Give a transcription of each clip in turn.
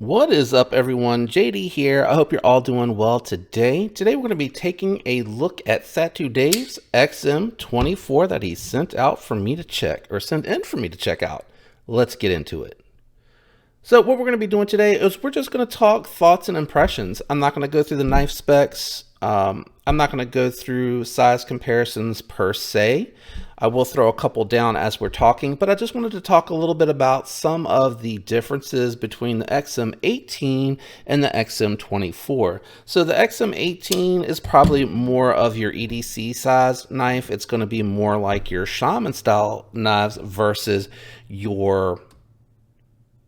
What is up, everyone? JD here. I hope you're all doing well today. Today we're going to be taking a look at Satu Dave's XM24 that he sent out for me to check, or sent in for me to check out. Let's get into it. So what we're going to be doing today is we're just going to talk thoughts and impressions. I'm not going to go through the knife specs. I'm not going to go through size comparisons per se. I will throw a couple down as we're talking, but I just wanted to talk a little bit about some of the differences between the XM18 and the XM24. So the XM18 is probably more of your EDC size knife. It's going to be more like your shaman style knives versus your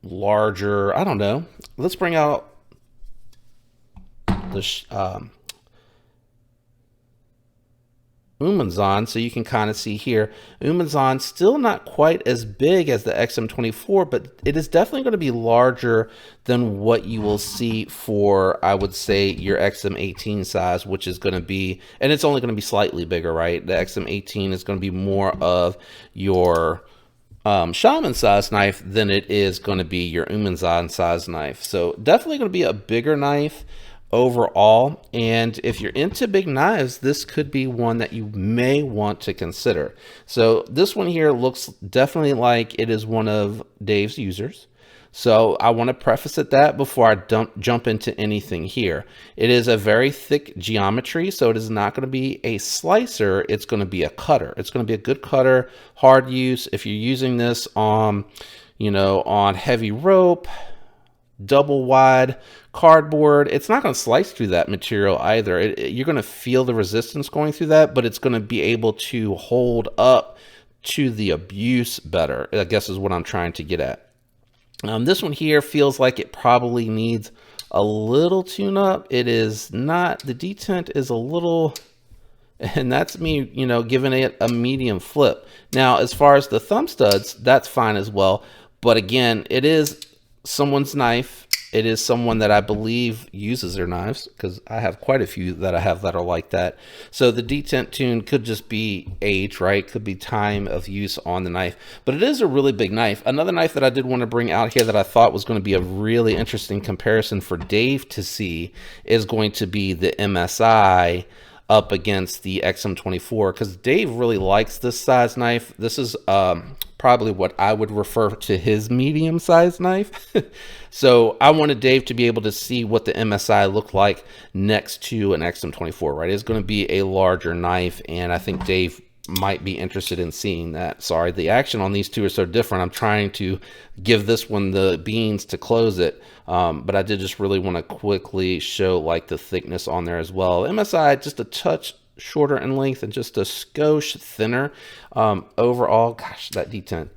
larger, I don't know. Let's bring out the Umenzon, so you can kind of see here. Umenzon still not quite as big as the XM24, but it is definitely going to be larger than what you will see for, I would say, your XM18 size, which is going to be, and it's only going to be slightly bigger, right? The XM18 is going to be more of your shaman size knife than it is going to be your Umenzon size knife. So definitely going to be a bigger knife overall, and if you're into big knives, this could be one that you may want to consider. So this one here looks definitely like it is one of Dave's users. So I want to preface it that before I jump into anything here. It is a very thick geometry, so it is not going to be a slicer, it's going to be a cutter. It's going to be a good cutter, hard use. If you're using this on, on heavy rope, double wide cardboard, it's not going to slice through that material either. You're going to feel the resistance going through that, but it's going to be able to hold up to the abuse better, I guess is what I'm trying to get at. This one here feels like it probably needs a little tune up. It is not, the detent is a little, and that's me, giving it a medium flip. Now, as far as the thumb studs, that's fine as well. But again, it is someone's knife. It is someone that I believe uses their knives, because I have quite a few that I have that are like that. So the detent tune could just be age, right? Could be time of use on the knife, but it is a really big knife. Another knife that I did want to bring out here that I thought was going to be a really interesting comparison for Dave to see is going to be the MSI up against the XM24, because Dave really likes this size knife. This is probably what I would refer to his medium size knife. So I wanted Dave to be able to see what the MSI looked like next to an XM24, right? It's going to be a larger knife, and I think Dave might be interested in seeing that. Sorry, the action on these two are so different. I'm trying to give this one the beans to close it, but I did just really want to quickly show like the thickness on there as well. MSI just a touch shorter in length and just a skosh thinner overall. Gosh, that detent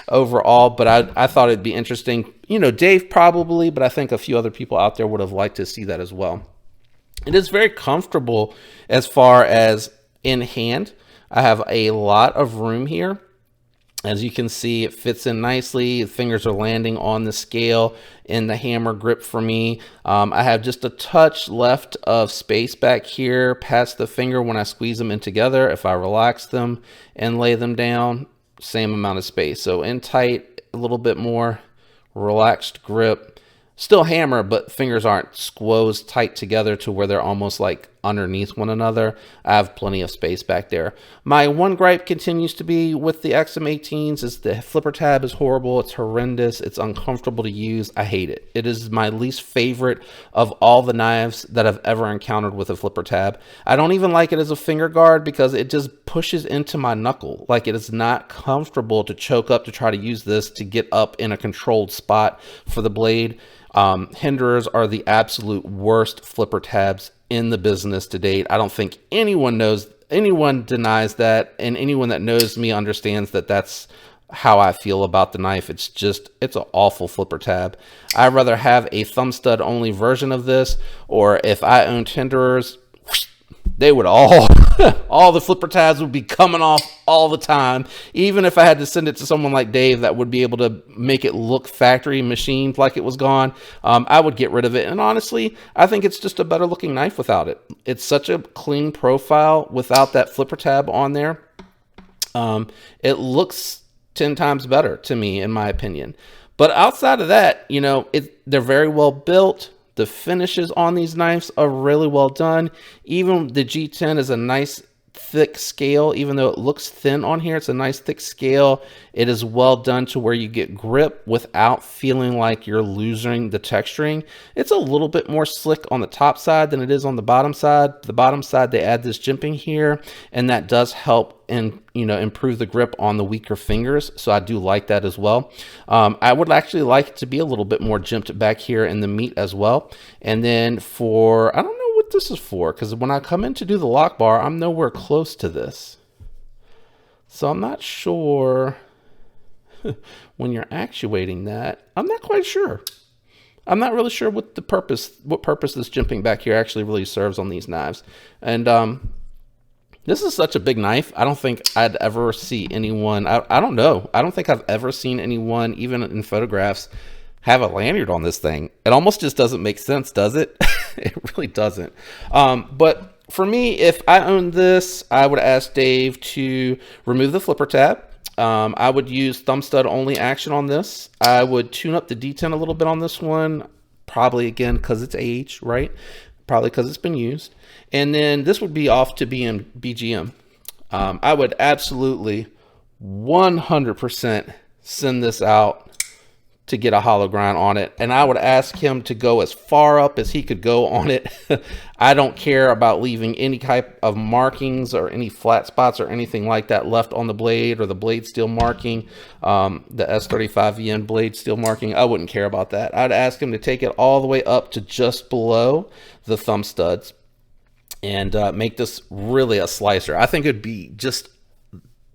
overall, but I thought it'd be interesting. Dave probably, but I think a few other people out there would have liked to see that as well. It is very comfortable as far as in hand. I have a lot of room here. As you can see, it fits in nicely. The fingers are landing on the scale in the hammer grip for me. I have just a touch left of space back here past the finger when I squeeze them in together. If I relax them and lay them down, same amount of space. So in tight, a little bit more relaxed grip. Still hammer, but fingers aren't squozed tight together to where they're almost like underneath one another. I have plenty of space back there. My one gripe continues to be with the XM18s is the flipper tab is horrible. It's horrendous. It's uncomfortable to use. I hate it. It is my least favorite of all the knives that I've ever encountered with a flipper tab. I don't even like it as a finger guard because it just pushes into my knuckle. Like, it is not comfortable to choke up to try to use this to get up in a controlled spot for the blade. Hinderers are the absolute worst flipper tabs in the business to date. I don't think anyone denies that, and anyone that knows me understands that that's how I feel about the knife. It's an awful flipper tab. I'd rather have a thumb stud only version of this, or if I owned Hinderers, they would all the flipper tabs would be coming off all the time. Even if I had to send it to someone like Dave that would be able to make it look factory machined like it was gone, I would get rid of it. And honestly, I think it's just a better looking knife without it. It's such a clean profile without that flipper tab on there. It looks 10 times better to me, in my opinion. But outside of that, you know, they're very well built. The finishes on these knives are really well done. Even the G10 is a nice thick scale. Even though it looks thin on here, it's a nice thick scale. It is well done to where you get grip without feeling like you're losing the texturing. It's a little bit more slick on the top side than it is on the bottom side. The bottom side, they add this jimping here, and that does help and, you know, improve the grip on the weaker fingers. So I do like that as well. I would actually like it to be a little bit more jimped back here in the meat as well. And then for, I don't know what this is for, because when I come in to do the lock bar, I'm nowhere close to this. So I'm not sure when you're actuating that. I'm not quite sure. I'm not really sure what purpose this jimping back here actually really serves on these knives. And this is such a big knife. I don't think I'd ever see anyone, I don't know. I don't think I've ever seen anyone, even in photographs, have a lanyard on this thing. It almost just doesn't make sense, does it? It really doesn't. But for me, if I owned this, I would ask Dave to remove the flipper tab. I would use thumb stud only action on this. I would tune up the detent a little bit on this one, probably again because it's age, right? Probably because it's been used. And then this would be off to being BGM. I would absolutely 100% send this out to get a hollow grind on it, and I would ask him to go as far up as he could go on it. I don't care about leaving any type of markings or any flat spots or anything like that left on the blade, or the blade steel marking, the S35VN blade steel marking. I wouldn't care about that. I'd ask him to take it all the way up to just below the thumb studs and make this really a slicer. I think it'd be just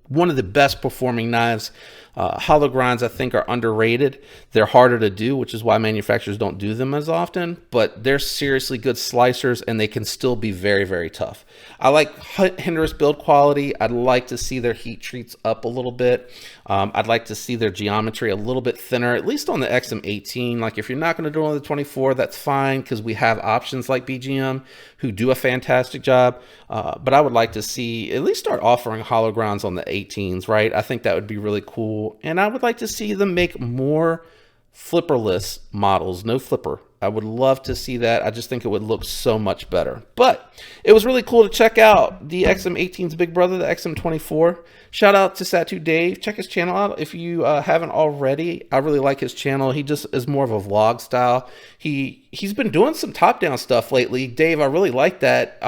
one of the best performing knives. Hollow grinds, I think, are underrated. They're harder to do, which is why manufacturers don't do them as often, but they're seriously good slicers, and they can still be very, very tough. I like Hinderer's build quality. I'd like to see their heat treats up a little bit. I'd like to see their geometry a little bit thinner, at least on the XM18. Like, if you're not going to do it on the 24, that's fine, because we have options like BGM who do a fantastic job. But I would like to see at least start offering hollow grinds on the 18s, right? I think that would be really cool. And I would like to see them make more flipperless models, no flipper. I would love to see that. I just think it would look so much better. But it was really cool to check out the XM18's big brother, the XM24. Shout out to Satu Dave. Check his channel out if you haven't already. I really like his channel. He just is more of a vlog style. He's been doing some top-down stuff lately. Dave, I really like that.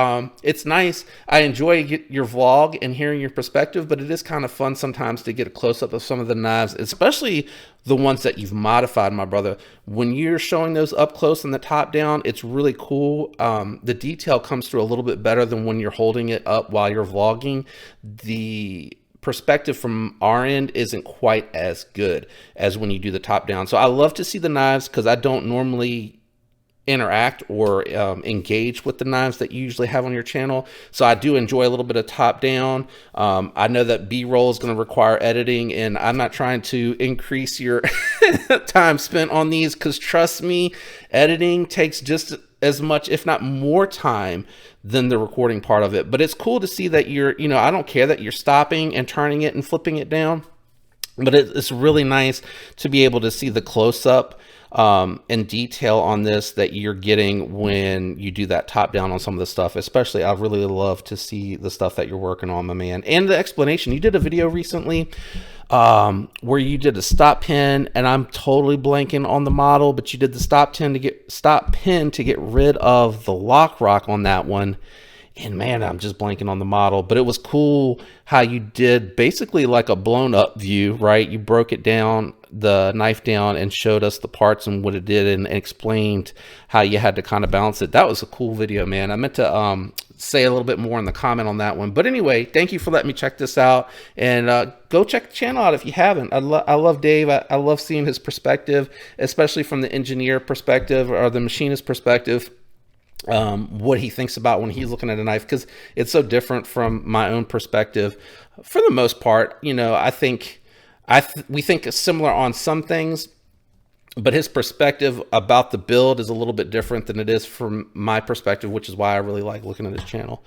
It's nice. I enjoy your vlog and hearing your perspective, but it is kind of fun sometimes to get a close-up of some of the knives, especially the ones that you've modified, my brother. When you're showing those up close and the top down, it's really cool. The detail comes through a little bit better than when you're holding it up while you're vlogging. The perspective from our end isn't quite as good as when you do the top down. So I love to see the knives, because I don't normally interact or engage with the knives that you usually have on your channel. So I do enjoy a little bit of top down. I know that B-roll is going to require editing, and I'm not trying to increase your time spent on these, because trust me, editing takes just as much, if not more time than the recording part of it. But it's cool to see that you're, you know, I don't care that you're stopping and turning it and flipping it down, but it's really nice to be able to see the close-up and detail on this that you're getting when you do that top down on some of the stuff. Especially, I really love to see the stuff that you're working on, my man. And the explanation. You did a video recently where you did a stop pin, and I'm totally blanking on the model, but you did the stop pin to get rid of the lock rock on that one. And man, I'm just blanking on the model, but it was cool how you did basically like a blown up view, right? You broke it down, the knife down, and showed us the parts and what it did, and explained how you had to kind of balance it. That was a cool video, man. I meant to say a little bit more in the comment on that one. But anyway, thank you for letting me check this out, and go check the channel out if you haven't. I love Dave. I love seeing his perspective, especially from the engineer perspective or the machinist perspective. What he thinks about when he's looking at a knife, because it's so different from my own perspective. For the most part, you know, I think we think similar on some things, but his perspective about the build is a little bit different than it is from my perspective, which is why I really like looking at his channel.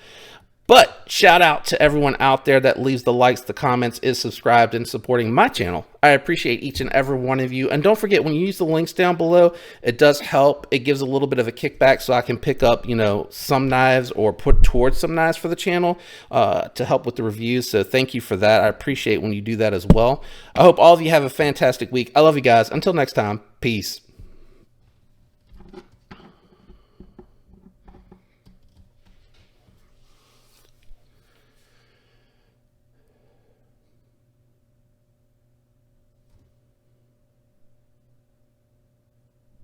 But shout out to everyone out there that leaves the likes, the comments, is subscribed, and supporting my channel. I appreciate each and every one of you. And don't forget, when you use the links down below, it does help. It gives a little bit of a kickback so I can pick up, some knives or put towards some knives for the channel to help with the reviews. So thank you for that. I appreciate when you do that as well. I hope all of you have a fantastic week. I love you guys. Until next time, peace.